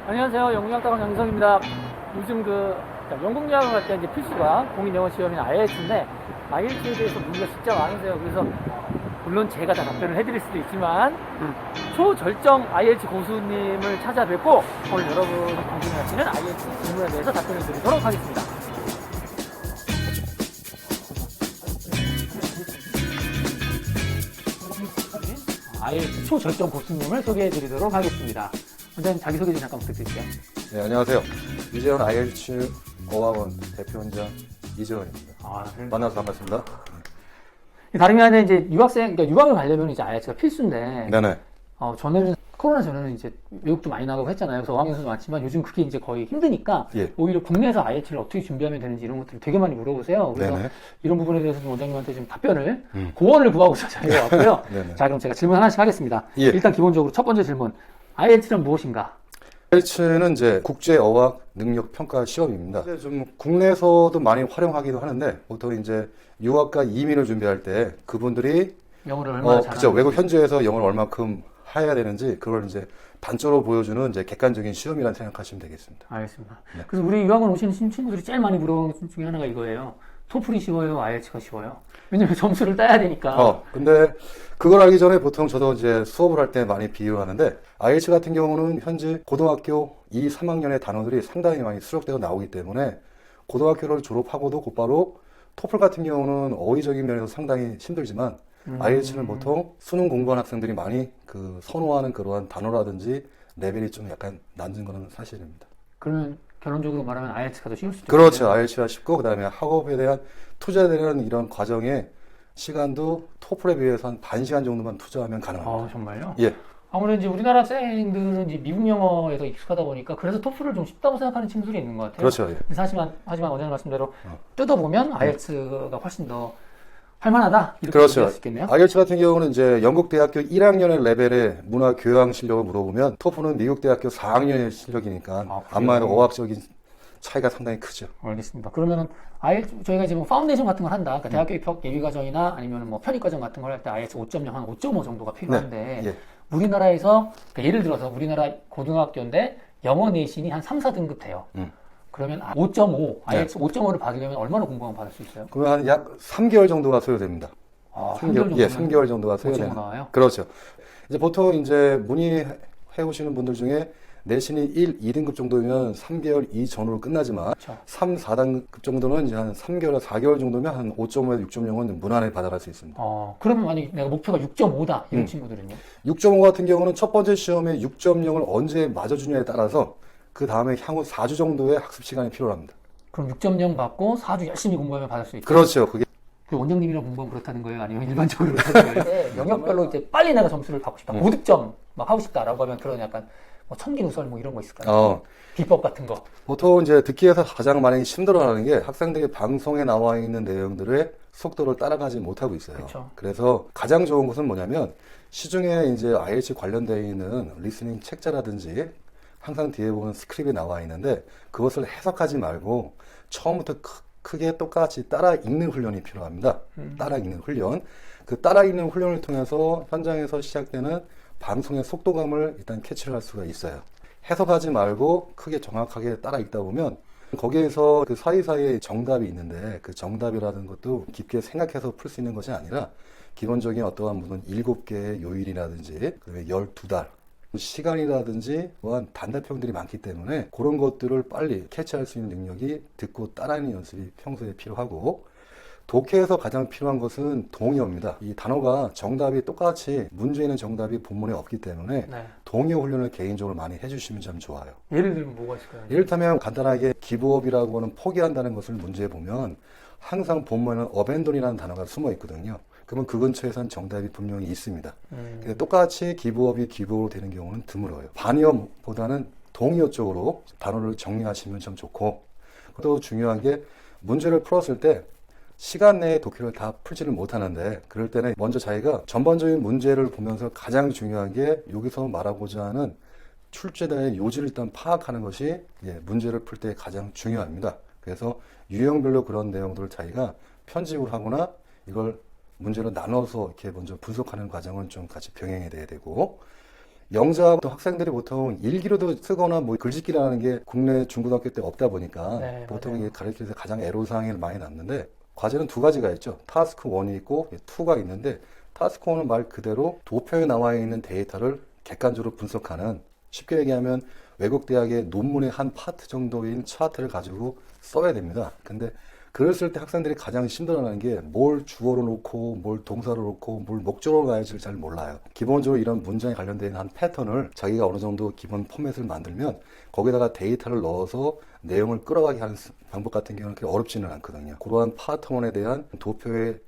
안녕하세요. 영국영탁원 양성입니다. 요즘 영국 유학을 갈 때 이제 필수가 공인영어 시험인 IELTS인데 IELTS에 대해서 문제가 진짜 많으세요. 그래서 물론 제가 다 답변을 해드릴 수도 있지만 초절정 IELTS 고수님을 찾아뵙고 오늘 여러분이 궁금해하시는 IELTS 질문에 대해서 답변을 드리도록 하겠습니다. IELTS 초절정 고수님을 소개해드리도록 하겠습니다. 원장님 자기소개 좀 잠깐 부탁드릴게요. 네, 안녕하세요. 이재원 IELTS 어학원 대표원장 이재원입니다. 만나서 반갑습니다. 다름이 아니라 이제 그러니까 유학을 가려면 이제 IELTS가 필수인데, 네네. 전에는 코로나 전에는 이제 외국도 많이 나가고 했잖아요. 그래서 어학연수도 많지만 요즘 그게 이제 거의 힘드니까 예. 오히려 국내에서 IELTS를 어떻게 준비하면 되는지 이런 것들을 되게 많이 물어보세요. 그래서 네네. 이런 부분에 대해서 좀 원장님한테 좀 답변을 고언을 구하고자 자리에 왔고요. 네네. 자, 그럼 제가 질문 하나씩 하겠습니다. 예. 일단 기본적으로 첫 번째 질문, IELTS는 무엇인가? IELTS는 이제 국제 어학 능력 평가 시험입니다. 이제 좀 국내에서도 많이 활용하기도 하는데 보통 이제 유학과 이민을 준비할 때 그분들이 영어를 얼마나 그죠. 잘하는지. 외국 현지에서 영어를 얼마큼 해야 되는지 그걸 이제 단적으로 보여주는 이제 객관적인 시험이라고 생각하시면 되겠습니다. 알겠습니다. 네. 그래서 우리 유학원 오시는 친구들이 제일 많이 물어보는 것 중에 하나가 이거예요. 토플이 쉬워요? IELTS가 쉬워요? 왜냐면 점수를 따야 되니까. 근데 그걸 알기 전에 보통 저도 이제 수업을 할 때 많이 비유를 하는데 IELTS 같은 경우는 현재 고등학교 2, 3학년의 단어들이 상당히 많이 수록되어 나오기 때문에 고등학교를 졸업하고도 곧바로 토플 같은 경우는 어휘적인 면에서 상당히 힘들지만 IELTS는 보통 수능 공부한 학생들이 많이 선호하는 그러한 단어라든지 레벨이 좀 약간 낮은 거는 사실입니다. 그러면 결론적으로 말하면 IELTS가 더 쉬울 수도 그렇죠. 있겠네요. IELTS가 쉽고 그다음에 학업에 대한 투자에 대한 이런 과정에 시간도 토플에 비해서 한 반 시간 정도만 투자하면 가능합니다. 정말요? 예. 아무래도 이제 우리나라 학생들은 이제 미국 영어에서 익숙하다 보니까 그래서 토플을 좀 쉽다고 생각하는 친구들이 있는 것 같아요. 그렇죠. 예. 근데 하지만 원장님 말씀대로 뜯어보면 IELTS가 훨씬 더 할만하다 이렇게 그렇죠. 얘기할 수 있겠네요. IELTS 같은 경우는 이제 영국 대학교 1학년의 레벨의 문화 교양 실력을 물어보면 토플은 미국 대학교 4학년의 실력이니까 그래요? 아무래도 어학적인 차이가 상당히 크죠. 알겠습니다. 그러면은 IELTS 저희가 이제 뭐 파운데이션 같은 걸 한다. 그러니까 대학교 입학 예비 과정이나 아니면 뭐 편입 과정 같은 걸 할 때 IELTS 5.0 한 5.5 정도가 필요한데 예. 우리나라에서 그러니까 예를 들어서 우리나라 고등학교인데 영어 내신이 한 3, 4등급 돼요. 그러면 5.5 IELTS 5.5를 받으려면 얼마나 공부하면 받을 수 있어요? 그러면 한 약 3개월 정도가 소요됩니다. 3개월 예, 3개월 정도가 5.5 소요됩니다. 나와요? 그렇죠. 이제 보통 이제 문의해 오시는 분들 중에 내신이 1, 2등급 정도면 3개월 이전으로 끝나지만 그렇죠. 3, 4등급 정도는 이제 한 3개월, 4개월 정도면 한 5.5에서 6.0은 무난히 받아갈 수 있습니다. 그러면 만약 내가 목표가 6.5다 이런 친구들은요? 6.5 같은 경우는 첫 번째 시험에 6.0을 언제 맞아주냐에 따라서 그 다음에 향후 4주 정도의 학습 시간이 필요합니다. 그럼 6.0 받고 4주 열심히 공부하면 받을 수 있다? 그렇죠. 그게 그 원장님이랑 공부하면 그렇다는 거예요? 아니면 일반적으로 그렇다는 거예요? 네, 영역별로 이제 빨리 내가 점수를 받고 싶다. 고득점 막 하고 싶다라고 하면 그런 약간 뭐 천기누설 뭐 이런 거 있을까요? 비법 같은 거. 보통 이제 듣기 위해서 가장 많이 힘들어하는 게 학생들이 방송에 나와 있는 내용들의 속도를 따라가지 못하고 있어요. 그렇죠. 그래서 가장 좋은 것은 뭐냐면 시중에 이제 IELTS 관련되어 있는 리스닝 책자라든지 항상 뒤에 보면 스크립이 나와 있는데 그것을 해석하지 말고 처음부터 크게 똑같이 따라 읽는 훈련이 필요합니다. 따라 읽는 훈련. 그 따라 읽는 훈련을 통해서 현장에서 시작되는 방송의 속도감을 일단 캐치를 할 수가 있어요. 해석하지 말고 크게 정확하게 따라 읽다 보면 거기에서 그 사이사이에 정답이 있는데 그 정답이라는 것도 깊게 생각해서 풀 수 있는 것이 아니라 기본적인 어떠한 무슨 7개의 요일이라든지 그다음에 12달 시간이라든지 또한 단답형들이 많기 때문에 그런 것들을 빨리 캐치할 수 있는 능력이 듣고 따라하는 연습이 평소에 필요하고 독해에서 가장 필요한 것은 동의어입니다. 이 단어가 정답이 똑같이 문제에는 정답이 본문에 없기 때문에 네. 동의어 훈련을 개인적으로 많이 해주시면 참 좋아요. 예를 들면 뭐가 있을까요? 이를테면 간단하게 기브업이라고 하는 포기한다는 것을 문제에 보면 항상 본문에는 어벤돈이라는 단어가 숨어 있거든요. 그러면 그 근처에선 정답이 분명히 있습니다. 근데 똑같이 기브업이 기브업으로 되는 경우는 드물어요. 반의어보다는 동의어 쪽으로 단어를 정리하시면 참 좋고 또 중요한 게 문제를 풀었을 때 시간 내에 독해를 다 풀지를 못하는데 그럴 때는 먼저 자기가 전반적인 문제를 보면서 가장 중요한 게 여기서 말하고자 하는 출제자의 요지를 일단 파악하는 것이 문제를 풀 때 가장 중요합니다. 그래서 유형별로 그런 내용들을 자기가 편집을 하거나 이걸 문제로 나눠서 이렇게 먼저 분석하는 과정은 좀 같이 병행해야 되고 영자부터 학생들이 보통 일기로도 쓰거나 뭐 글짓기라는 게 국내 중고등학교 때 없다 보니까 네, 보통 맞아요. 이게 가르칠 때 가장 애로사항이 많이 남는데 과제는 두 가지가 있죠. 타스크 1이 있고 2가 있는데 타스크 1은 말 그대로 도표에 나와 있는 데이터를 객관적으로 분석하는 쉽게 얘기하면 외국 대학의 논문의 한 파트 정도인 차트를 가지고 써야 됩니다. 근데 글을 쓸 때 학생들이 가장 힘들어하는 게 뭘 주어로 놓고 뭘 동사로 놓고 뭘 목적으로 가야지를 잘 몰라요. 기본적으로 이런 문장에 관련된 한 패턴을 자기가 어느 정도 기본 포맷을 만들면 거기다가 데이터를 넣어서 내용을 끌어가게 하는 방법 같은 경우는 그렇게 어렵지는 않거든요. 그러한 파트원에 대한 도표에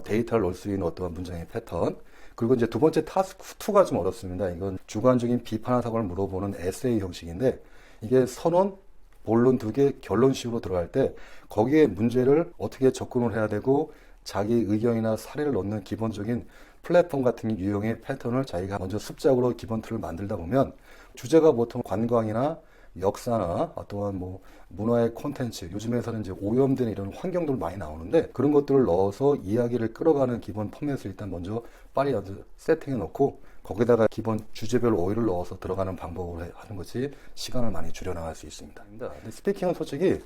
데이터를 넣을 수 있는 어떤 문장의 패턴. 그리고 이제 두 번째 타스크 2가 좀 어렵습니다. 이건 주관적인 비판화 사고를 물어보는 에세이 형식인데 이게 선언, 본론 두 개, 결론식으로 들어갈 때 거기에 문제를 어떻게 접근을 해야 되고 자기 의견이나 사례를 넣는 기본적인 플랫폼 같은 유형의 패턴을 자기가 먼저 습작으로 기본 틀을 만들다 보면 주제가 보통 관광이나 역사나 또한 뭐 문화의 콘텐츠, 요즘에서는 이제 오염된 이런 환경들 많이 나오는데 그런 것들을 넣어서 이야기를 끌어가는 기본 포맷을 일단 먼저 빨리 세팅해 놓고 거기다가 기본 주제별 오일을 넣어서 들어가는 방법으로 하는 것이 시간을 많이 줄여나갈 수 있습니다. 근데 스피킹은 솔직히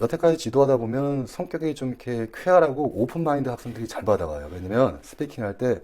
여태까지 지도하다 보면 성격이 좀 이렇게 쾌활하고 오픈 마인드 학생들이 잘 받아와요. 왜냐면 스피킹 할 때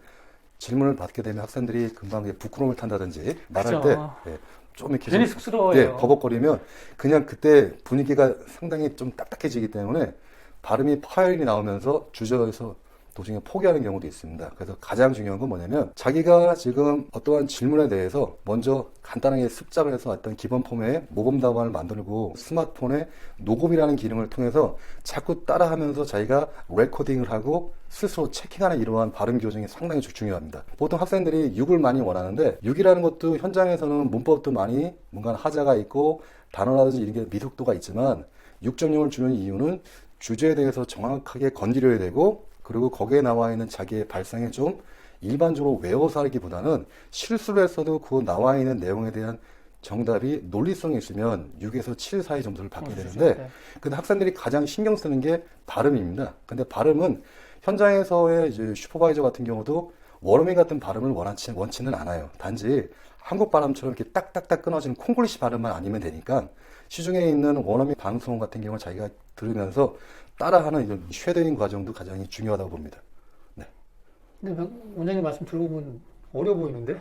질문을 받게 되면 학생들이 금방 부끄러움을 탄다든지 말할 그쵸. 때 좀 이렇게 괜히 좀 쑥스러워요. 버벅거리면 그냥 그때 분위기가 상당히 좀 딱딱해지기 때문에 발음이 파열이 나오면서 주저에서 도중에 포기하는 경우도 있습니다. 그래서 가장 중요한 건 뭐냐면 자기가 지금 어떠한 질문에 대해서 먼저 간단하게 습작을 해서 어떤 기본 폼의 모범 답안을 만들고 스마트폰에 녹음이라는 기능을 통해서 자꾸 따라하면서 자기가 레코딩을 하고 스스로 체킹하는 이러한 발음 교정이 상당히 중요합니다. 보통 학생들이 6을 많이 원하는데 6이라는 것도 현장에서는 문법도 많이 뭔가 하자가 있고 단어라든지 이런 게 미숙도가 있지만 6.0을 주는 이유는 주제에 대해서 정확하게 건드려야 되고 그리고 거기에 나와 있는 자기의 발상에 좀 일반적으로 외워서 하기보다는 실수를 했어도 그 나와 있는 내용에 대한 정답이 논리성이 있으면 6에서 7 사이 점수를 받게 되는데 네. 근데 학생들이 가장 신경 쓰는 게 발음입니다. 근데 발음은 현장에서의 이제 슈퍼바이저 같은 경우도 원어민 같은 발음을 원치는 않아요. 단지 한국 발음처럼 이렇게 딱딱딱 끊어지는 콩글리시 발음만 아니면 되니까 시중에 있는 원어민 방송 같은 경우는 자기가 들으면서 따라하는 이런 쉐도잉 과정도 가장 중요하다고 봅니다. 네. 근데 원장님 말씀 들어보면 어려 보이는데?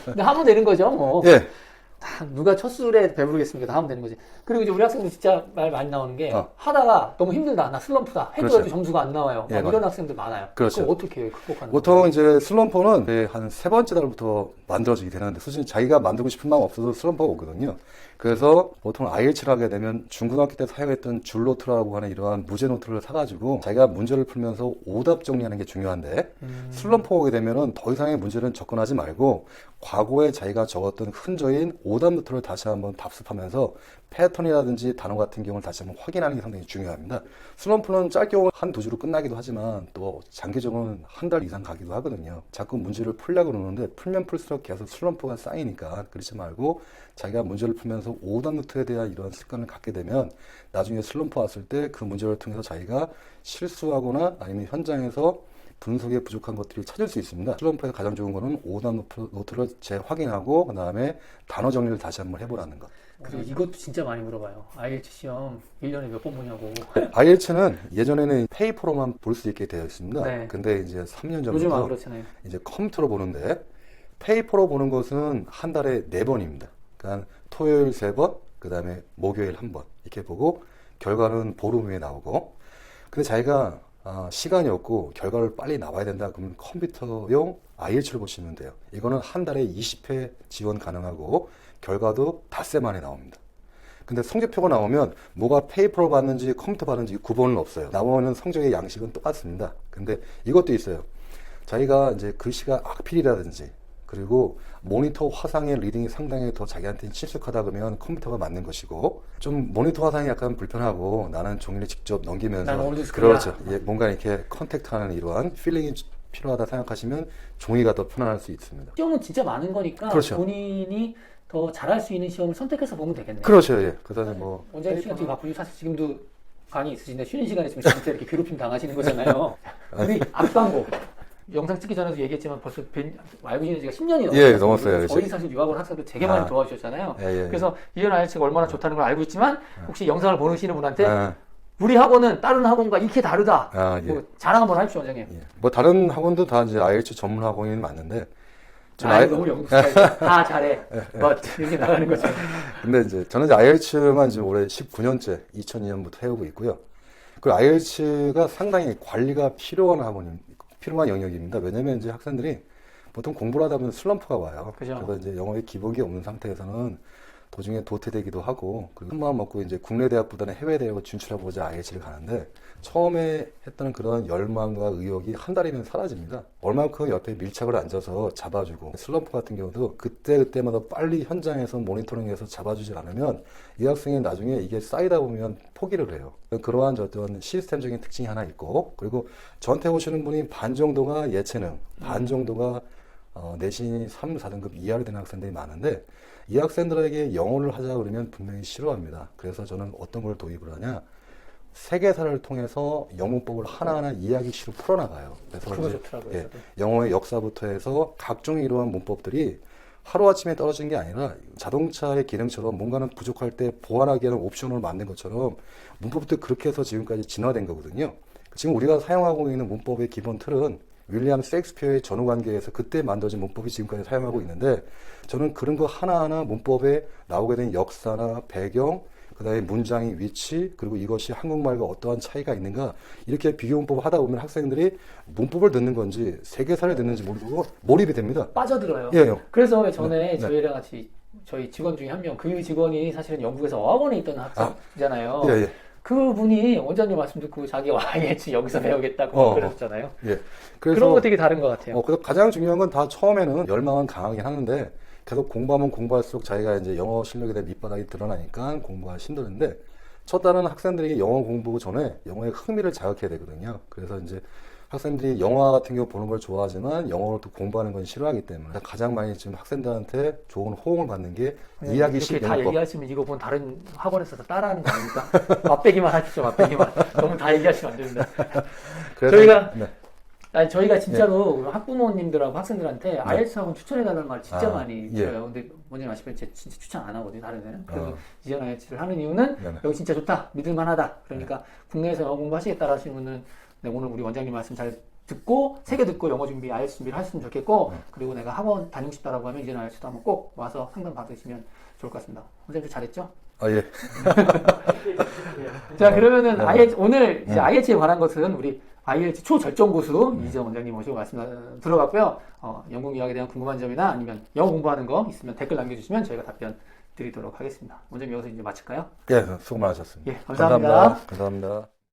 근데 하면 되는 거죠, 뭐. 예. 다 누가 첫 술에 배부르겠습니까? 다 하면 되는 거지. 그리고 이제 우리 학생들 진짜 말 많이 나오는 게 하다가 너무 힘들다, 나 슬럼프다 해도 그렇죠. 점수가 안 나와요. 예, 이런 학생들 많아요. 그렇죠. 그럼 어떻게 해요? 극복하는 거예요? 보통 이제 슬럼프는 한 세 번째 달부터 만들어지게 되는데 솔직히 자기가 만들고 싶은 마음 없어도 슬럼프가 오거든요. 그래서 보통 IELTS를 하게 되면 중고등학교 때 사용했던 줄노트라고 하는 이러한 무제 노트를 사가지고 자기가 문제를 풀면서 오답 정리하는 게 중요한데 슬럼프 오게 되면은 더 이상의 문제는 접근하지 말고 과거에 자기가 적었던 흔적인 오답 노트를 다시 한번 답습하면서 패턴이라든지 단어 같은 경우를 다시 한번 확인하는 게 상당히 중요합니다. 슬럼프는 짧게 한 두 주로 끝나기도 하지만 또 장기적으로는 한 달 이상 가기도 하거든요. 자꾸 문제를 풀려고 그러는데 풀면 풀수록 계속 슬럼프가 쌓이니까 그러지 말고 자기가 문제를 풀면서 오답 노트에 대한 이런 습관을 갖게 되면 나중에 슬럼프 왔을 때 그 문제를 통해서 자기가 실수하거나 아니면 현장에서 분석에 부족한 것들을 찾을 수 있습니다. 슬럼프에서 가장 좋은 거는 오답 노트를 재확인하고 그 다음에 단어 정리를 다시 한번 해보라는 것. 그리고 이것도 진짜 많이 물어봐요. IELTS 시험 1년에 몇 번 보냐고. IELTS는 예전에는 페이퍼로만 볼 수 있게 되어 있습니다. 네. 근데 이제 3년 요즘 안 전부터 그렇잖아요. 이제 컴퓨터로 보는데 페이퍼로 보는 것은 한 달에 4번입니다. 그러니까 토요일 3번, 그 다음에 목요일 1번 이렇게 보고 결과는 보름 후에 나오고 근데 자기가 시간이 없고 결과를 빨리 나와야 된다 그러면 컴퓨터용 IELTS를 보시면 돼요. 이거는 한 달에 20회 지원 가능하고 결과도 닷새 만에 나옵니다. 근데 성적표가 나오면 뭐가 페이퍼로 봤는지 컴퓨터 봤는지 구분은 없어요. 나오는 성적의 양식은 똑같습니다. 근데 이것도 있어요. 자기가 이제 글씨가 악필이라든지 그리고 모니터 화상의 리딩이 상당히 더 자기한테 친숙하다 그러면 컴퓨터가 맞는 것이고 좀 모니터 화상이 약간 불편하고 나는 종이를 직접 넘기면서 나는 올드스쿨이야. 그렇죠. 예, 뭔가 이렇게 컨택트하는 이러한 필링이 필요하다 생각하시면 종이가 더 편안할 수 있습니다. 시험은 진짜 많은 거니까 그렇죠. 본인이 더 잘할 수 있는 시험을 선택해서 보면 되겠네요. 그렇죠. 예. 그다음에 뭐 원장님 시간 되게 바쁘고 사실 지금도 강의 있으신데 쉬는 시간에 있으면 진짜 이렇게 괴롭힘 당하시는 거잖아요. 우리 앞광고 영상 찍기 전에도 얘기했지만 벌써 알고 지낸 지가 10년이 넘었어요. 예, 넘었어요. 저희 사실 유학 온 학생들 되게 많이 도와주셨잖아요. 예, 예. 그래서 이현 IELTS가 얼마나 좋다는 걸 알고 있지만 혹시 영상을 보시는 분한테 아, 우리 학원은 다른 학원과 이렇게 다르다. 아, 예. 뭐 자랑 한번 하십시오, 원장님. 예. 뭐 다른 학원도 다 이제 IELTS 전문 학원이 맞는데 너무 영국 스타일. 다 잘해. 이렇게 나가는 거죠. 근데 이제 저는 이제 IELTS만 지금 올해 19년째 2002년부터 해오고 있고요. 그 IELTS가 상당히 관리가 필요한 영역입니다. 왜냐면 이제 학생들이 보통 공부를 하다 보면 슬럼프가 와요. 그죠. 그래서 이제 영어에 기본기 없는 상태에서는 도중에 도태되기도 하고, 그리고 큰마음 먹고 이제 국내 대학보다는 해외 대학을 진출하고자 IELTS를 가는데, 처음에 했던 그런 열망과 의욕이 한 달이면 사라집니다. 얼만큼 옆에 밀착을 앉아서 잡아주고, 슬럼프 같은 경우도 그때마다 빨리 현장에서 모니터링해서 잡아주지 않으면 이 학생이 나중에 이게 쌓이다 보면 포기를 해요. 그러한 어떤 시스템적인 특징이 하나 있고, 그리고 저한테 오시는 분이 반 정도가 예체능, 반 정도가 내신이 3, 4등급 이하로 되는 학생들이 많은데, 이 학생들에게 영어를 하자 그러면 분명히 싫어합니다. 그래서 저는 어떤 걸 도입을 하냐, 세계사를 통해서 영문법을 하나하나 이야기식으로 풀어나가요. 그래서 그거 이제, 좋더라고요. 예, 저도. 영어의 역사부터 해서 각종 이러한 문법들이 하루아침에 떨어진 게 아니라 자동차의 기능처럼 뭔가는 부족할 때 보완하기 위한 옵션을 만든 것처럼 문법도 그렇게 해서 지금까지 진화된 거거든요. 지금 우리가 사용하고 있는 문법의 기본 틀은 윌리엄 셰익스피어의 전후관계에서 그때 만들어진 문법이 지금까지 사용하고 있는데, 저는 그런 거 하나하나 문법에 나오게 된 역사나 배경, 그 다음에 문장의 위치, 그리고 이것이 한국말과 어떠한 차이가 있는가, 이렇게 비교 문법을 하다 보면 학생들이 문법을 듣는 건지 세계사를 듣는지 모르고 몰입이 됩니다. 빠져들어요. 예, 예. 그래서 전에 네. 저희랑 같이 저희 직원 중에 한 명, 그 직원이 사실은 영국에서 어학원에 있던 학생이잖아요. 예, 예. 그분이 원장님 말씀 듣고 자기 IELTS 여기서 배우겠다고 그러셨잖아요. 예. 그런 거 되게 다른 것 같아요. 그래서 가장 중요한 건 다 처음에는 열망은 강하긴 하는데, 계속 공부하면 공부할수록 자기가 이제 영어 실력에 대한 밑바닥이 드러나니까 공부가 힘드는데, 첫 달은 학생들에게 영어 공부 전에 영어의 흥미를 자극해야 되거든요. 그래서 이제 학생들이 영화 같은 경우 보는 걸 좋아하지만 영어를 또 공부하는 건 싫어하기 때문에 가장 많이 지금 학생들한테 좋은 호응을 받는 게 이야기식 이렇게 다 영어법. 얘기하시면 이거 본 다른 학원에서 다 따라하는 거 아닙니까? 맛배기만 하십시오, 맛배기만. 너무 다 얘기하시면 안 됩니다. 그래서, 저희가 진짜로 학부모님들하고 학생들한테 IELTS 학원 추천해달라는 말 진짜 많이 들어요. 근데 원장님 아시면 제가 진짜 추천 안 하거든요, 다른 데는. 그래서 이전 IELTS를 하는 이유는 여기 진짜 좋다, 믿을만하다. 그러니까 국내에서 영어 공부하시겠다 하시는 분은 오늘 우리 원장님 말씀 잘 듣고 세계 듣고 영어 준비, IELTS 준비를 하셨으면 좋겠고, 그리고 내가 학원 다니고 싶다라고 하면 이전 IELTS도 한번 꼭 와서 상담 받으시면 좋을 것 같습니다. 원장님 잘했죠? 예. 자, 그러면은 IELTS, 오늘 이제 IELTS에 관한 것은 우리 IELTS 초절정 고수 이지영 원장님 모시고 말씀 들어갔고요. 영국 유학에 대한 궁금한 점이나 아니면 영어 공부하는 거 있으면 댓글 남겨주시면 저희가 답변 드리도록 하겠습니다. 원장님 여기서 이제 마칠까요? 예, 수고 많으셨습니다. 예, 감사합니다. 감사합니다.